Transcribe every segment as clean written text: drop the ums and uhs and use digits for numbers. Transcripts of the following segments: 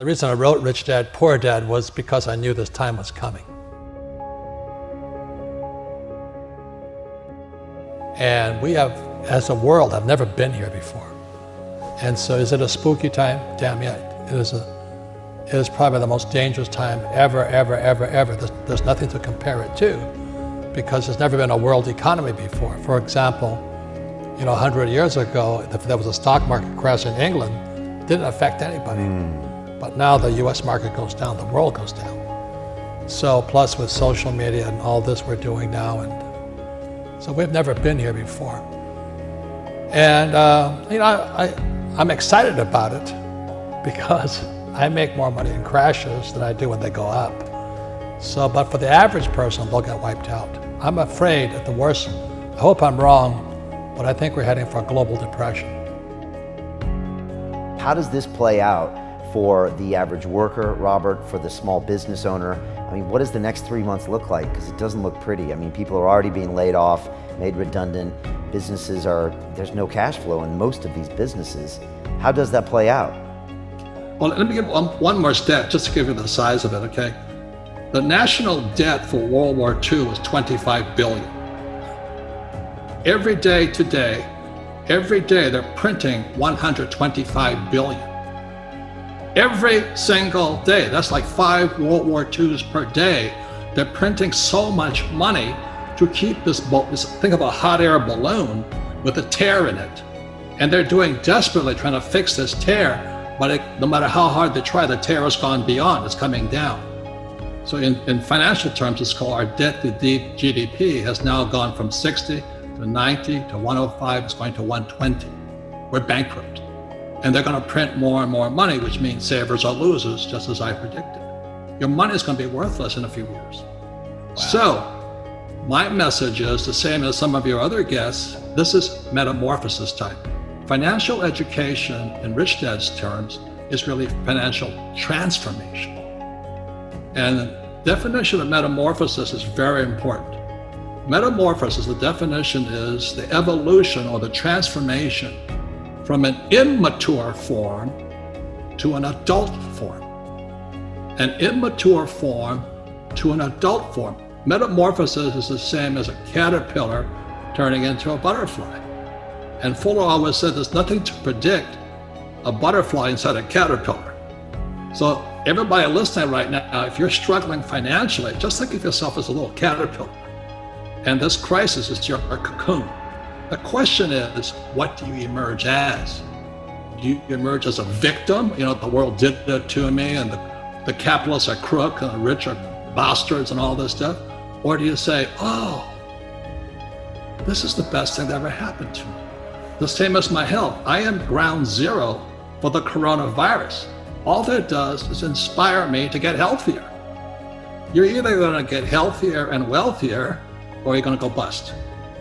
The reason I wrote Rich Dad, Poor Dad was because I knew this time was coming. And we have, as a world, have never been here before. And so is it a spooky time? Damn yeah, it is probably the most dangerous time ever. There's nothing to compare it to because there's never been a world economy before. For example, 100 years ago, if there was a stock market crash in England, it didn't affect anybody. But now the US market goes down, the world goes down. So plus with social media and all this we're doing now, and so we've never been here before. And I'm excited about it because I make more money in crashes than I do when they go up. So, but for the average person, they'll get wiped out. I'm afraid at the worst, I hope I'm wrong, but I think we're heading for a global depression. How does this play out for the average worker, Robert, for the small business owner? I mean, what does the next 3 months look like? Because it doesn't look pretty. I mean, people are already being laid off, made redundant. Businesses there's no cash flow in most of these businesses. How does that play out? Well, let me give one more stat, just to give you the size of it, okay? The national debt for World War II was $25 billion. Every day today, they're printing $125 billion. Every single day, that's like 5 World War IIs per day. They're printing so much money to keep this think of a hot air balloon with a tear in it. And they're doing desperately trying to fix this tear, but no matter how hard they try, the tear has gone beyond, it's coming down. So in financial terms, it's called our debt to GDP has now gone from 60 to 90 to 105, it's going to 120. We're bankrupt. And they're going to print more and more money, which means savers are losers, just as I predicted. Your money is going to be worthless in a few years. Wow. So my message is the same as some of your other guests. This is metamorphosis time. Financial education, in Rich Dad's terms, is really financial transformation. And the definition of metamorphosis is very important. Metamorphosis, the definition is the evolution or the transformation from an immature form to an adult form. An immature form to an adult form. Metamorphosis is the same as a caterpillar turning into a butterfly. And Fuller always said there's nothing to predict a butterfly inside a caterpillar. So everybody listening right now, if you're struggling financially, just think of yourself as a little caterpillar. And this crisis is your cocoon. The question is, what do you emerge as? Do you emerge as a victim? The world did it to me, and the capitalists are crook, and the rich are bastards, and all this stuff? Or do you say, oh, this is the best thing that ever happened to me? The same as my health. I am ground zero for the coronavirus. All that does is inspire me to get healthier. You're either going to get healthier and wealthier, or you're going to go bust.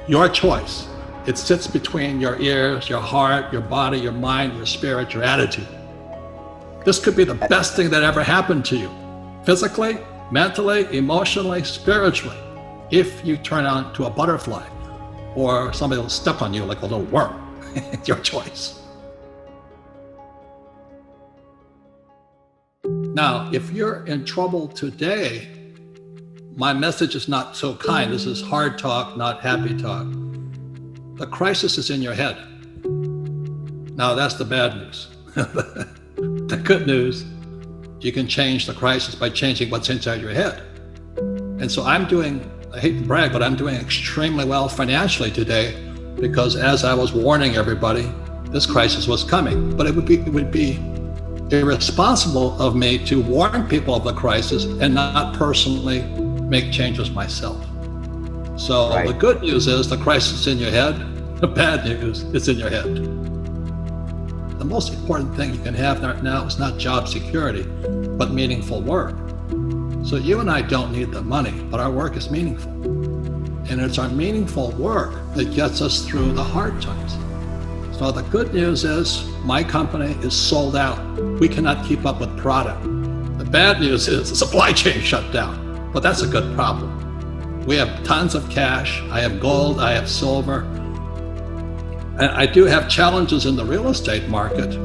Your choice. It sits between your ears, your heart, your body, your mind, your spirit, your attitude. This could be the best thing that ever happened to you, physically, mentally, emotionally, spiritually, if you turn on to a butterfly, or somebody will step on you like a little worm. It's your choice. Now, if you're in trouble today, my message is not so kind. This is hard talk, not happy talk. The crisis is in your head. Now, that's the bad news. The good news, you can change the crisis by changing what's inside your head. And so I hate to brag, but I'm doing extremely well financially today because as I was warning everybody, this crisis was coming. But it would be irresponsible of me to warn people of the crisis and not personally make changes myself. So right. The good news is the crisis is in your head. The bad news is in your head. The most important thing you can have right now is not job security, but meaningful work. So you and I don't need the money, but our work is meaningful. And it's our meaningful work that gets us through the hard times. So the good news is my company is sold out. We cannot keep up with product. The bad news is the supply chain shut down, but that's a good problem. We have tons of cash. I have gold, I have silver. And I do have challenges in the real estate market,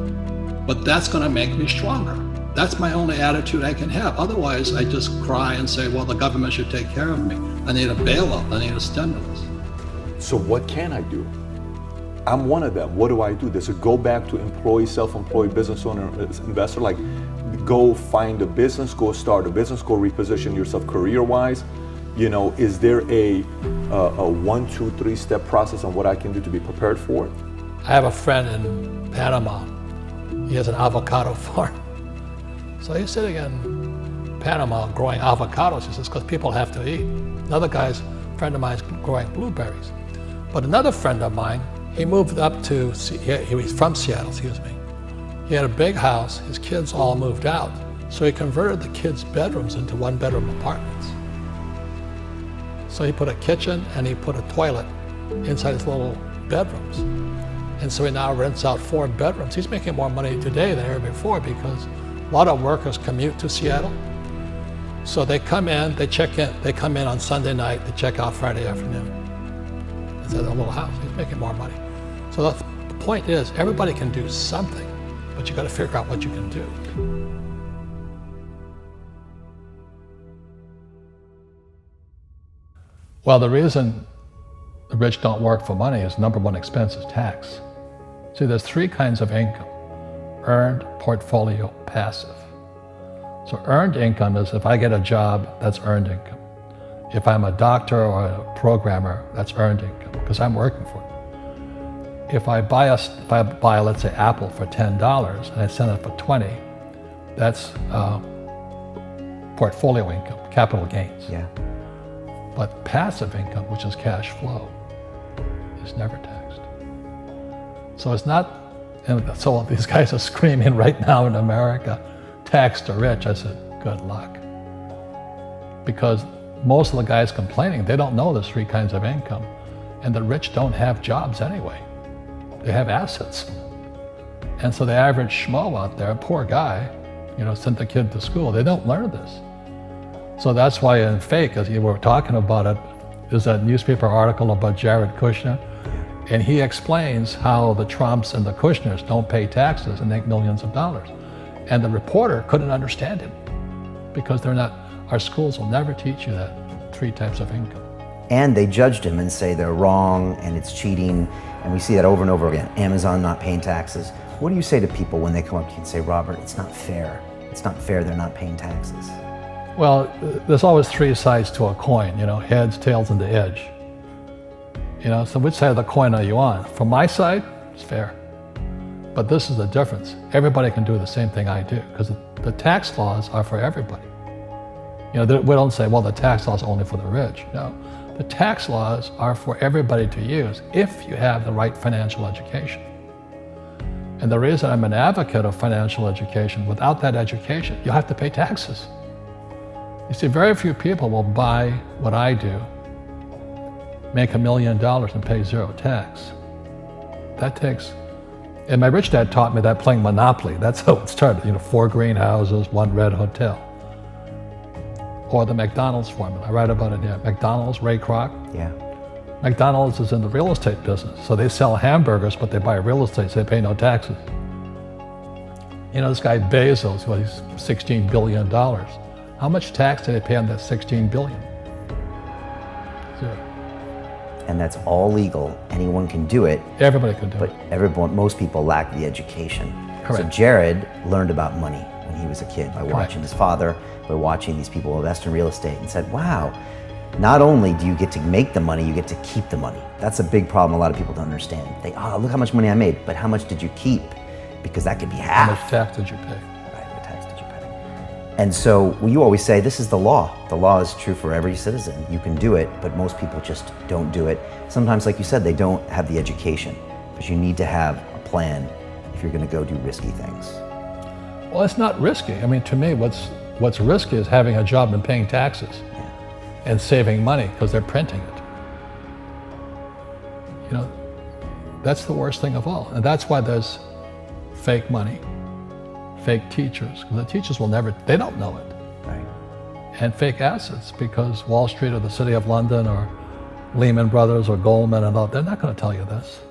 but that's going to make me stronger. That's my only attitude I can have. Otherwise, I just cry and say, well, the government should take care of me. I need a bailout. I need a stimulus. So what can I do? I'm one of them. What do I do? Does it go back to employee, self-employed, business owner, investor? Like, go find a business, go start a business, go reposition yourself career-wise? You know, is there a 1, 2, 3 step process on what I can do to be prepared for it? I have a friend in Panama. He has an avocado farm. So he's sitting in Panama growing avocados. He says, because people have to eat. Another friend of mine is growing blueberries. But another friend of mine, he moved up to, he was from Seattle, excuse me. He had a big house, his kids all moved out. So he converted the kids' bedrooms into 1-bedroom apartments. So he put a kitchen and he put a toilet inside his little bedrooms. And so he now rents out 4 bedrooms. He's making more money today than ever before because a lot of workers commute to Seattle. So they come in, they check in, they come in on Sunday night, they check out Friday afternoon. It's at a little house, he's making more money. So the point is, everybody can do something, but you gotta figure out what you can do. Well, the reason the rich don't work for money is number one expense is tax. See, there's 3 kinds of income: earned, portfolio, passive. So earned income is if I get a job, that's earned income. If I'm a doctor or a programmer, that's earned income because I'm working for it. If I buy, let's say, Apple for $10 and I sell it for 20, that's portfolio income, capital gains. Yeah. But passive income, which is cash flow, is never taxed. So it's not, and so these guys are screaming right now in America, tax the rich. I said, good luck. Because most of the guys complaining, they don't know there's 3 kinds of income. And the rich don't have jobs anyway. They have assets. And so the average schmo out there, poor guy, sent the kid to school, they don't learn this. So that's why in Fake, as you were talking about it, there's a newspaper article about Jared Kushner, and he explains how the Trumps and the Kushners don't pay taxes and make millions of dollars. And the reporter couldn't understand him because our schools will never teach you that 3 types of income. And they judged him and say they're wrong and it's cheating. And we see that over and over again. Amazon not paying taxes. What do you say to people when they come up to you and say, Robert, it's not fair. It's not fair they're not paying taxes. Well, there's always 3 sides to a coin, heads, tails, and the edge. So which side of the coin are you on? From my side, it's fair. But this is the difference. Everybody can do the same thing I do because the tax laws are for everybody. We don't say, well, the tax laws are only for the rich. No, the tax laws are for everybody to use if you have the right financial education. And the reason I'm an advocate of financial education, without that education, you have to pay taxes. You see, very few people will buy what I do, make $1 million and pay 0 tax. And my rich dad taught me that playing Monopoly. That's how it started, 4 greenhouses, 1 red hotel. Or the McDonald's formula, I write about it here. McDonald's, Ray Kroc. Yeah. McDonald's is in the real estate business. So they sell hamburgers, but they buy real estate, so they pay no taxes. This guy Bezos, he's $16 billion. How much tax did they pay on that $16 billion? 0. And that's all legal. Anyone can do it. Everybody can do but it. Most people lack the education. Correct. So Jared learned about money when he was a kid by watching his father, by watching these people invest in real estate, and said, wow, not only do you get to make the money, you get to keep the money. That's a big problem a lot of people don't understand. Look how much money I made, but how much did you keep? Because that could be half. How much tax did you pay? Right, what tax did you pay? And so you always say, this is the law. The law is true for every citizen. You can do it, but most people just don't do it. Sometimes, like you said, they don't have the education, but you need to have a plan if you're gonna go do risky things. Well, it's not risky. To me, what's risky is having a job and paying taxes and saving money because they're printing it. That's the worst thing of all. And that's why there's fake money, fake teachers, because the teachers they don't know it. Right. And fake assets, because Wall Street or the City of London or Lehman Brothers or Goldman and all, they're not going to tell you this.